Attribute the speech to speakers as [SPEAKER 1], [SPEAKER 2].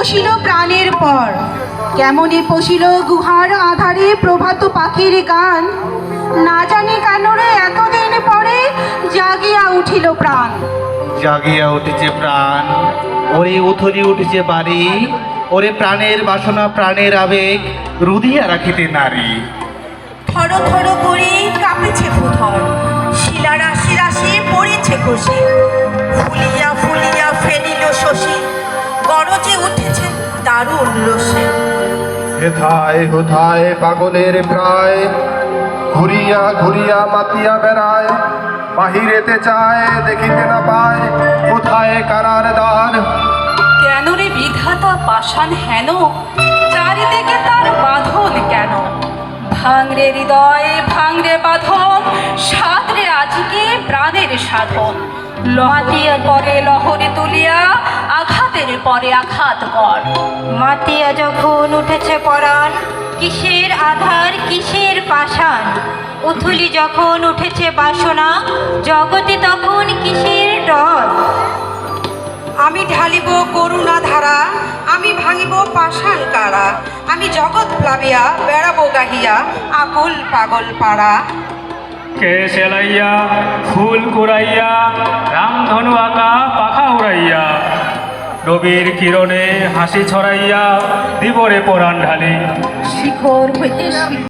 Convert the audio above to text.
[SPEAKER 1] পশিল প্রাণের পর, কেমনে পশিল গুহার আধারে প্রভাত পাখির গান। না জানি কেন রে এতদিন পরে জাগিয়া উঠিল প্রাণ।
[SPEAKER 2] জাগিয়া উঠেছে প্রাণ, ওরে উথলি উঠেছে বাড়ি, ওরে প্রাণের বাসনা প্রাণের আবেগ রুদিয়া রাখিতে নারী।
[SPEAKER 3] থর থর করে কাঁপেছে ভূধর, শিলা রাশি রাশি পড়েছে খসে। ফুলিয়া ফুলিয়া ফেলিল শশী, গরজে উঠেছে দারুণ রোষে।
[SPEAKER 4] হেথায় হোথায় পাগলের প্রায়, ঘুরিয়া ঘুরিয়া মাতিয়া বেড়ায়। বাহিরেতে চায় দেখিতে না পায়, কোথায় কারার দ্বার।
[SPEAKER 5] কেন রে বিধাতা পাষাণ হেন, চারিদিকে তার বাঁধন কেন? ভাঙরে হৃদয় ভাঙরে বাঁধন, সাধরে আজকে প্রাণের সাধন। মাতিয়া পরে লহরে তুলিয়া, আঘাতের পরে আঘাত কর।
[SPEAKER 6] মাতিয়া যখন উঠেছে পরাণ, কিসের আধার কিসের পাষাণ। উথলি যখন উঠেছে বাসনা, জগতে তখন কিসের ডর।
[SPEAKER 3] আমি ঢালিব করুণা ধারা, আমি ভাঙিব পাষাণ কারা। আমি জগৎ প্লাবিয়া বেড়াবো গাহিয়া, আকুল পাগল পাড়া।
[SPEAKER 7] কে সেলাইয়া ফুল কুড়াইয়া, রামধনু আঁকা পাখা উড়াইয়া। রবির কিরণে হাসি ছড়াইয়া, দিবরে পরাণ ঢালি।
[SPEAKER 5] শিখর হইতে